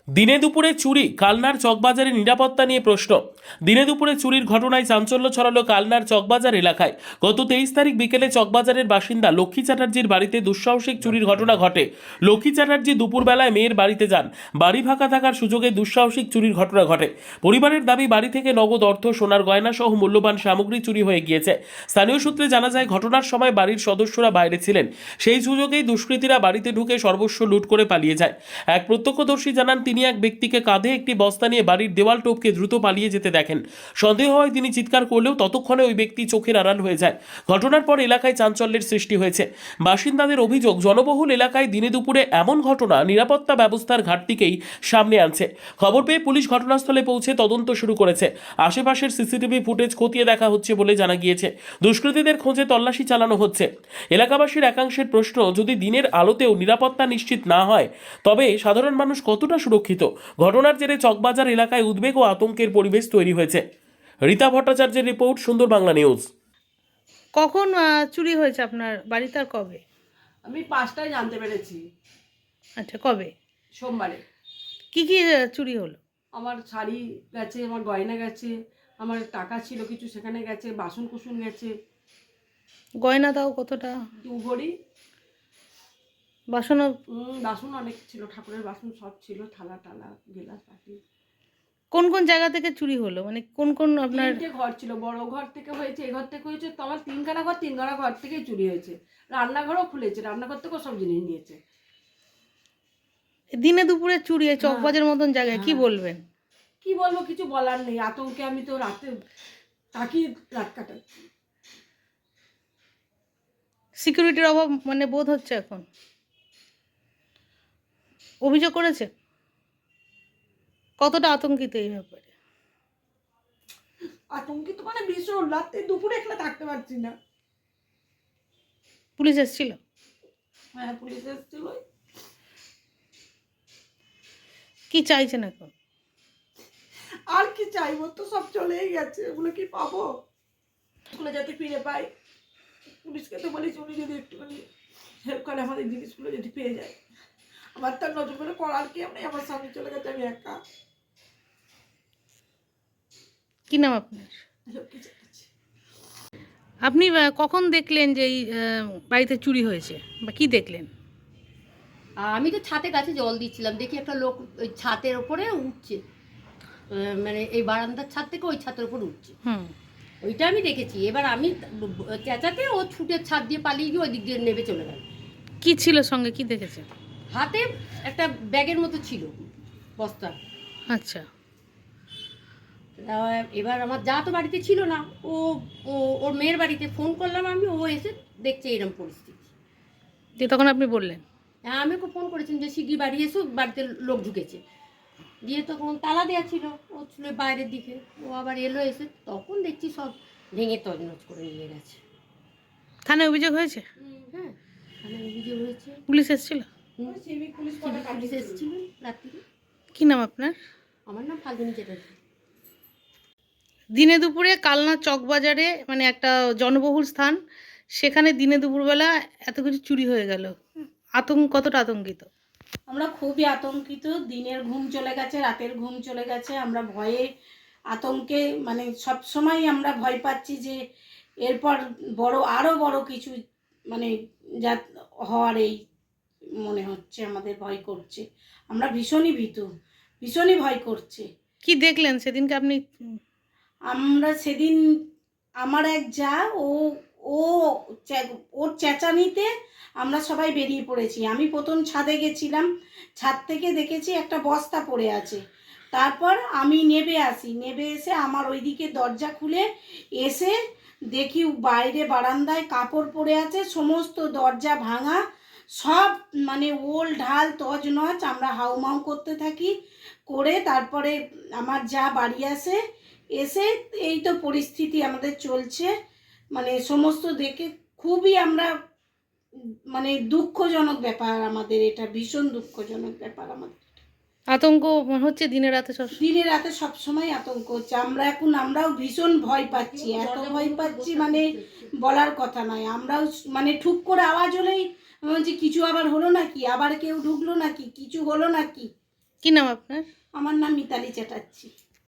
দিনে দুপুরে চুরি, কালনার চকবাজারে নিরাপত্তা নিয়ে প্রশ্ন। দিনে দুপুরে চুরির ঘটনায় চাঞ্চল্য ছড়ালো কালনার চকবাজার এলাকায়। গত 23 তারিখ বিকেলে চকবাজারের বাসিন্দা লক্ষ্মী চ্যাটার্জির বাড়িতে দুঃসাহসিক চুরির ঘটনা ঘটে। লক্ষ্মী চ্যাটার্জি দুপুরবেলায় মেয়ের বাড়িতে যান। বাড়ি ফাঁকা থাকার সুযোগে দুঃসাহসিক চুরির ঘটনা ঘটে। পরিবারের দাবি, বাড়ি থেকে নগদ অর্থ, সোনার গয়না সহ মূল্যবান সামগ্রী চুরি হয়ে গিয়েছে। স্থানীয় সূত্রে জানা যায়, ঘটনার সময় বাড়ির সদস্যরা বাইরে ছিলেন। সেই সুযোগেই দুষ্কৃতীরা বাড়িতে ঢুকে সর্বস্ব লুট করে পালিয়ে যায়। এক প্রত্যক্ষদর্শী জানান, তিনি এক ব্যক্তিকে কাঁধে একটি বস্তা নিয়ে বাড়ির দেওয়াল টপকে দ্রুত পালিয়ে যেতে দেখেন। সন্দেহ হয় তিনি চিৎকার করলেও ততক্ষণে ওই ব্যক্তি চোখের আড়াল হয়ে যায়। ঘটনার পর এলাকায় চাঞ্চল্যের সৃষ্টি হয়েছে। বাসিন্দাদের অভিযোগ, জনবহুল এলাকায় দিনে দুপুরে এমন ঘটনা নিরাপত্তা ব্যবস্থার ঘাটতিকেই সামনে আনছে। খবর পেয়ে পুলিশ ঘটনাস্থলে পৌঁছে তদন্ত শুরু করেছে। আশেপাশের সিসিটিভি ফুটেজ খতিয়ে দেখা হচ্ছে বলে জানা গিয়েছে। দুষ্কৃতীদের খোঁজে তল্লাশি চালানো হচ্ছে। এলাকাবাসীর একাংশের প্রশ্ন, যদি দিনের আলোতেও নিরাপত্তা নিশ্চিত না হয় তবে সাধারণ মানুষ কতটা সুরক্ষিত? ঘটনার জেরে চকবাজার এলাকায় উদ্বেগ ও আতঙ্কের পরিবেশ তৈরি হয়েছে। রীতা ভট্টাচার্যের রিপোর্ট, সুন্দর বাংলা নিউজ। কখন চুরি হয়েছে আপনার বাড়িতে আর কবে? আমি 5টায় জানতে পেরেছি, আচ্ছা, কবে? সোমবারে। কি কি চুরি হলো? আমার শাড়ি গেছে, আমার গয়না গেছে, আমার টাকা ছিল কিছু সেখানে গেছে, বাসন কুসুন গেছে, গয়না দাও কতটা? 2 ভরি। বাসনও? বাসন অনেক ছিল, ঠাকুরের বাসন সব ছিল, থালা টালা, গেলাস বাটি। কোন কোন জায়গা থেকে চুরি হলো, মানে কোন কোন আপনার? 3টে ঘর ছিল, বড় ঘর থেকে হয়েছে, এই ঘর থেকে হয়েছে, তো আমার 3খানা ঘর, 3খানা ঘর থেকেই চুরি হয়েছে। রান্নাঘরও খুলেছে, রান্নাঘর থেকেও সব জিনিস নিয়েছে। দিনে দুপুরে চুরি চকবাজার মতন জায়গায়, কি বলবেন? কি বলবো, কিছু বলার নেই। আতঙ্কে আমি তো রাতে থাকি, রাত কাটাচ্ছি। সিকিউরিটির অভাব মানে বোধ হচ্ছে এখন। অভিযোগ করেছে? কতটা আতঙ্কিত এই ব্যাপারে? আতঙ্কিত মানে ভীষণ, রাতে দুপুরে একলা থাকতে পারছি না। পুলিশ এসেছিল? হ্যাঁ, পুলিশ এসেছিল। কি চাইছেন এখন? আর কি চাইবো, তো সব চলেই গেছে, ওগুলো কি পাবো? স্কুলে যাতে ফিরে পাই। পুলিশকে তো বলেছি, উনি যদি একটুখানি হেল্প করে আমাদের জিনিসগুলো যদি পেয়ে যায়। আমার তার নজর করে করার কেউ নেই, আমার স্বামী চলে গেছে, আমি একা। কি নাম আপনার? এসব কি চাইছি? আপনি কখন দেখলেন যে এই বাড়িতে চুরি হয়েছে, বা কি দেখলেন? আমি তো ছাতে কাছে জল দিচ্ছিলাম, দেখি একটা লোক ওই ছাতের ওপরে উঠছে, মানে এই বারান্দার ছাদ থেকে ওই ছাতের ওপর উঠছে। ওইটা আমি দেখেছি। এবার আমি চেঁচাতে ও ছুটে ছাদ দিয়ে পালিয়ে গিয়ে ওই দিক দিয়ে নেমে চলে গেল। কি ছিল সঙ্গে, কি দেখেছে? হাতে একটা ব্যাগের মতো ছিল, বস্তা। আচ্ছা। এবার আমার যা তো বাড়িতে ছিল না, ও ওর মেয়ের বাড়িতে ফোন করলাম আমি, ও এসে দেখছে এরকম পরিস্থিতি। যে তখন আপনি বললেন? হ্যাঁ, আমি ওকে ফোন করেছিলাম যে শিগগির বাড়ি এসো, বাড়িতে লোক ঢুকেছে। দিয়ে তখন তালা দেওয়া ছিল, ও ছিল বাইরের দিকে, ও আবার এলো, এসে তখন দেখছি সব ভেঙে তছনছ করে নিয়ে গেছে। থানায় অভিযোগ হয়েছে? হ্যাঁ, থানায় অভিযোগ হয়েছে। পুলিশ এসেছিল? পুলিশ এসেছিল রাত্রিরে। কি নাম আপনার? আমার নাম ফাল্গুনি চ্যাটার্জি। দিনে দুপুরে কালনা চকবাজারে, মানে একটা জনবহুল স্থান, সেখানে দিনে দুপুরবেলা এত কিছু চুরি হয়ে গেল, কতটা আতঙ্কিত? আমরা খুবই আতঙ্কিত। দিনের ঘুম চলে গেছে, রাতের ঘুম চলে গেছে। আমরা ভয়ে আতঙ্কে মানে সব সময় আমরা ভয় পাচ্ছি যে এরপর আরও বড় কিছু মানে যা হওয়ার এই মনে হচ্ছে, আমাদের ভয় করছে। আমরা ভীষণই ভীতু, ভীষণই ভয় করছে। কি দেখলেন সেদিনকে আপনি? আমরা সেদিন আমার এক যা, ও ওর চেঁচানিতে আমরা সবাই বেরিয়ে পড়েছি। আমি প্রথম ছাদে গেছিলাম, ছাদ থেকে দেখেছি একটা বস্তা পড়ে আছে। তারপর আমি নেবে এসে আমার ওইদিকে দরজা খুলে এসে দেখি বাইরে বারান্দায় কাপড় পড়ে আছে, সমস্ত দরজা ভাঙা, সব মানে ওল ঢাল তছনছ। আমরা হাউমাউ করতে থাকি, করে তারপরে আমার যা বাড়ি এসে এই তো পরিস্থিতি আমাদের চলছে। মানে সমস্ত দেখে খুবই আমরা মানে দুঃখজনক ব্যাপার আমাদের, এটা ভীষণ দুঃখজনক ব্যাপার আমাদের। আতঙ্ক হচ্ছে দিনে রাতে, দিনে রাতে সবসময় আতঙ্ক হচ্ছে। আমরাও ভীষণ ভয় পাচ্ছি, এত ভয় পাচ্ছি মানে বলার কথা নয়। আমরাও মানে ঠুক করে আওয়াজ হলেই যে কিছু আবার হলো নাকি, আবার কেউ ঢুকলো নাকি, কিছু হলো নাকি, কি নাম আপনার? আমার নাম মিতালি চ্যাটার্জি।